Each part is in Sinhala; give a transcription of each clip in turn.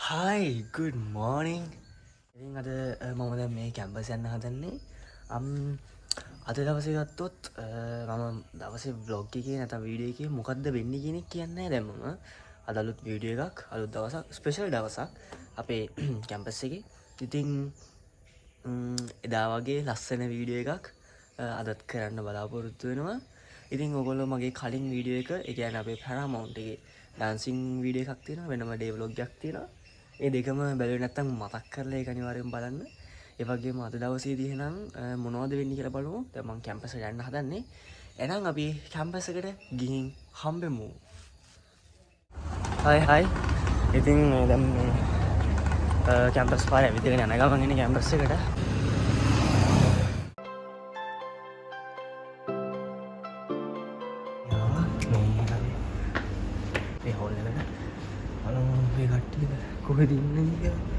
Hi, good morning. ඉතින් අද මම දැන් මේ කැම්පස් යන්න හදන්නේ. අද දවසේ ගත්තොත් මම දවසේ vlog එකේ නැත්නම් වීඩියෝ එකේ මොකද්ද වෙන්නේ කියන එක කියන්නේ නැහැ දැන් මම. අද අලුත් වීඩියෝ එකක්, අලුත් දවසක්, ස්පෙෂල් දවසක් අපේ කැම්පස් එකේ. ඉතින් එදා වගේ ලස්සන වීඩියෝ එකක් අදත් කරන්න බලාපොරොත්තු වෙනවා. ඉතින් ඔයගොල්ලෝ මගේ කලින් වීඩියෝ එක, ඒ කියන්නේ අපේ Paramount එකේ ඩාන්සින් වීඩියෝ එකක් තියෙනවා, වෙනම ඩේ vlog එකක් තියෙනවා. ඒ දෙකම බැලුවේ නැත්නම් මතක් කරලා ඒක අනිවාර්යෙන් බලන්න. ඒ වගේම අද දවසේදී එහෙනම් මොනවද වෙන්නේ කියලා බලමු. දැන් මම කැම්පස් එකට යන්න හදන්නේ. එහෙනම් අපි කැම්පස් එකට ගිහින් හම්බෙමු. හයි. ඉතින් දැන් මේ කැම්පස් පාරේ විදිහට යන ගමන් ඉන්නේ කැම්පස් එකට. මේ හෝල් එකට බලමු මේ කට්ටිය කොහෙද ඉන්නේ කියලා.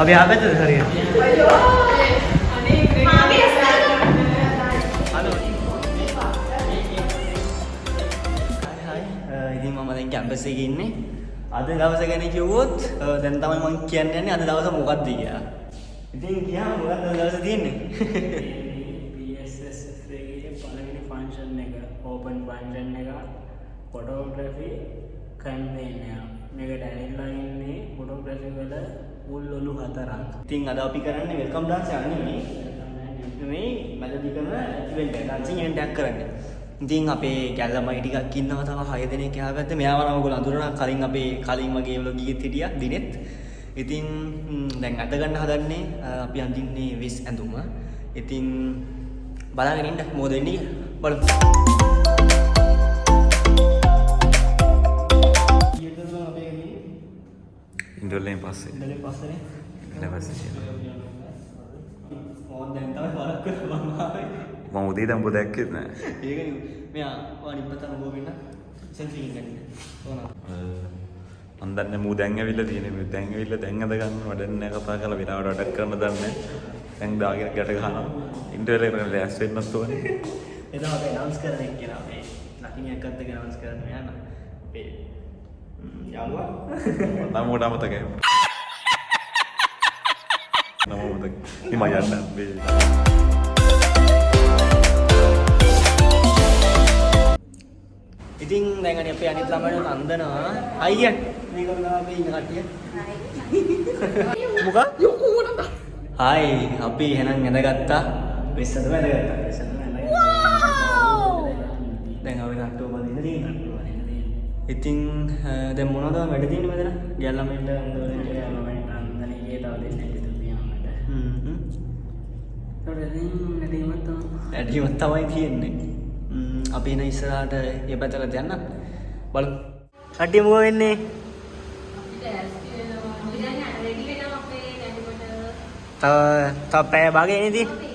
अभी यहाँ पे तो खड़ी है। ඉතින් මම දැන් කැම්පස් එකේ ඉන්නේ. අද දවස ගැන කිව්වොත් දැන් තමයි මම කියන්න යන්නේ අද දවස මොකක්ද කියලා. ඉතින් කියන්න මොකක්ද අද දවසේ තියෙන්නේ? PSSF එකේ පළවෙනි ෆන්ක්ෂන් එක, ඕපන් ෆන්ක්ෂන් එක, ෆොටෝග්‍රැෆි කැම්පේන් එක. මේකට ඇවිල්ලා ඉන්නේ ෆොටෝග්‍රැෆි වල මුල් ඔලු හතරක්. ඉතින් අද අපි කරන්නේ වෙල්කම් ඩාන්ස් එකක් නෙමෙයි. මේ මැදදී කරන ඉවෙන්ට් එක, ඩාන්සින් ඉවෙන්ට් එකක් කරන්නේ. ඉතින් අපේ ගැල්ලමයි ටිකක් ඉන්නවා තව 6 දෙනෙක් එහා පැත්තේ. මෙයාව නම් ඔයගොල්ලෝ අඳුරන කලින් අපේ කලින් වගේ වල ගියෙත් හිටියා දිනෙත්. ඉතින් දැන් අද ගන්න හදන්නේ අපි අඳින්නේ විස් ඇඳුම. ඉතින් බලාගෙන ඉන්න මොකද වෙන්නේ කියලා බලමු. ඉන්ඩෝලෙන් පස්සේ ඉඳලා පස්සේනේ. ඊට පස්සේ ඕන් දැන් තමයි වරක් කරලා මම ආවේ. මම උදේ ඉඳන් ඔබ දැක්කෙත් නෑ. ඒකනේ මෙයා අනිත් පැත්තට ගෝ වෙන්න සෙල්ෆි ගන්න. ඕන. මම දන්නේ මූ දැන් ඇවිල්ලා තියෙන්නේ. මේ දැන් ඇවිල්ලා දැන් අද ගන්න වැඩක් නෑ කතා කරලා විනාඩ වැඩක් කරන්න දන්නේ. දැන් දාගෙන ගැට ගහනවා. ඉන්ටර්වල් එකට ලෑස් වෙන්නත් ඕනේ. එදා අපි අනවුන්ස් කරන එක කියලා අපේ ලකින් එකක් අද්දක අනවුන්ස් කරන්න යන අපේ යාළුවා නම් උඩ අමතකයි. නම උඩ ඉම යන්න බේ. ඉතින් දැන් අනේ අපේ අනිත් ළමයින්ට අන්දනවා. හයි කියන්නේ. මේක තමයි අපි ඉන්න කට්ටිය. මොකක්? හයි අපි එහෙනම් ඇඳගත්තා. වෙස්සතම ඇඳගත්තා. දැන් අපි නට්ටුව බඳින්න තියෙනවා. ඉතින් දැන් මොනවද වැඩ තියෙන්නේ මෙතන? ගෑල් ළමයින්ට අන්දවලින් ළමයින්ට අන්දනීගේ තව දෙන්නෙක් විතර තියෙනවා මට. ඇඩීමක් තමයි තියෙන්නේ. අපි එන ඉස්සරහට ඒ පැත්තට යන්න බලමු. කට්ටිය මොකද වෙන්නේ? තව පැය භාගයක් නේ තියෙන්නේ.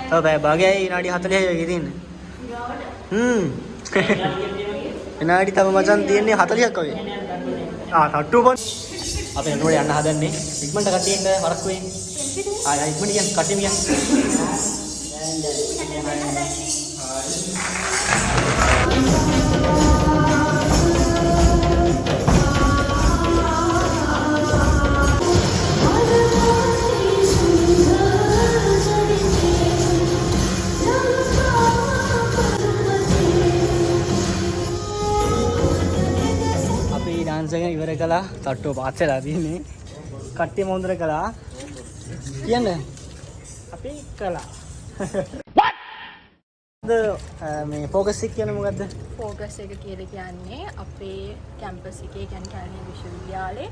තව පැය භාගයයි විනාඩි 40යි වගේ තියෙන්නේ. විනාඩි තව මචන් තියෙන්නේ 40ක් වගේ. තට්ටු පොන්. අපි නෝඩේ යන්න හදන්නේ. ඉක්මනට කට්ටිය ඉන්න වරක් වෙයි. ඉක්මනට යන්න කට්ටියම යන්න. ඩාන්ස් එක ඉවර කළා. තට්ටුව පාස් වෙලා තියෙන්නේ. කට්ටිය මොන්දර කළා. කියන්නේ අපි කළා. මේ ෆෝකස් එක කියන්නේ මොකද්ද? ෆෝකස් එක කියලා කියන්නේ අපේ කැම්පස් එකේ කියන්නේ කැලණිය විශ්වවිද්‍යාලයේ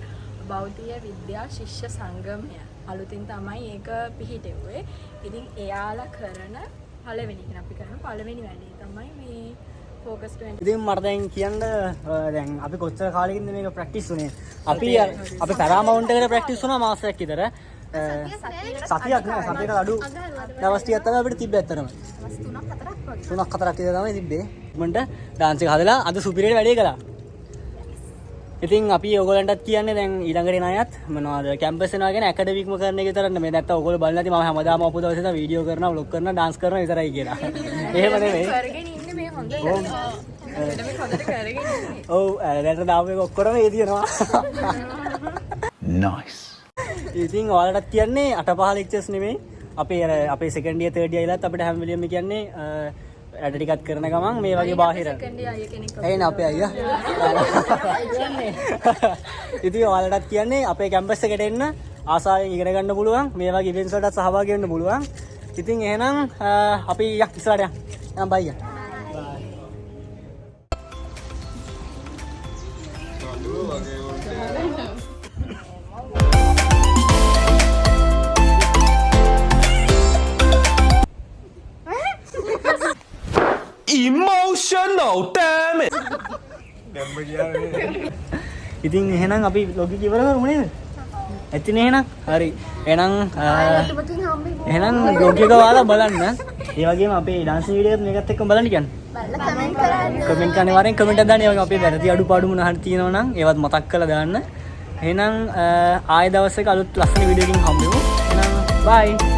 බෞද්ධ විද්‍යා ශිෂ්‍ය සංගමය අලුතින් තමයි ඒක පිහිටෙව්වේ. ඉතින් එයාලා කරන පළවෙනි අපි කරන පළවෙනි වැඩේ තමයි මේ ෆෝකස් 20. ඉතින් මට දැන් කියන්න දැන් අපි කොච්චර කාලෙකින්ද මේක ප්‍රැක්ටිස් උනේ? අපි Paramount එකට ප්‍රැක්ටිස් වුණා මාසයක් විතර. සතියක් නෑ සතියකට අඩු දවස් ටිකක් තමයි අපිට තිබ්බේ ඇත්තටම. දවස් 3-4ක් විතර තමයි තිබ්බේ. මන්ට ඩාන්ස් එක හදලා අද සුපිරියට වැඩේ කළා. ඉතින් අපි ඔයගොල්ලන්ටත් කියන්නේ දැන් ඊළඟට එන අයත් මොනවද කැම්පස් එනවා කියන ඇකඩමික්ම කරන එක විතරක් නෙමෙයි නැත්තම් ඔයගොල්ලෝ බලලා නැති මම හැමදාම අපු දවසේ ඉඳලා වීඩියෝ කරනවා vlog කරනවා dance කරනවා විතරයි කියලා. එහෙම නෙමෙයි. කරගෙන ඉන්නේ මේ හොඳ ඇකඩමික් හොඳට කරගෙන ඉන්නේ. ඔව් දැන් දාපු එක ඔක්කොම ඒ තියෙනවා. nice ඉතින් ඔයාලටත් කියන්නේ 8-5 lectures නෙමෙයි. අපේ second year third year ඉලත් අපිට හැම වෙලෙම කියන්නේ ඇඩ ටිකක් කරන ගමන් මේ වගේ බාහිර ඇයින අපේ අයියා ඉතින් ඔයාලටත් කියන්නේ අපේ කැම්පස් එකට එන්න ආසාවෙන් ඉගෙන ගන්න පුළුවන් මේ වගේ ඉවෙන්ට්ස් වලට සහභාගී වෙන්න පුළුවන් ඉතින් එහෙනම් අපි ඉස්සරහට යන්න බයි emotional damage ඉතින් එහෙනම් අපි vlog එක ඉවර කරමු නේද ඇතිනේ එහෙනම් හරි එහෙනම් එහෙනම් vlog එක ඔයාලා බලන්න ඒ වගේම අපේ ඩාන්සින් වීඩියෝ එකත් මේකත් එක්කම බලන්න කියන්නේ කමෙන්ට් අනිවාර්යෙන් කමෙන්ට් එකක් දාන්න ඒ වගේ අපේ වැරදි අඩුපාඩු මොනවා හරි තියෙනවා නම් ඒවත් මතක් කරලා දාන්න එහෙනම් ආයෙ දවසක අලුත් ලස්සන වීඩියෝ එකකින් හම්බෙමු එහෙනම් bye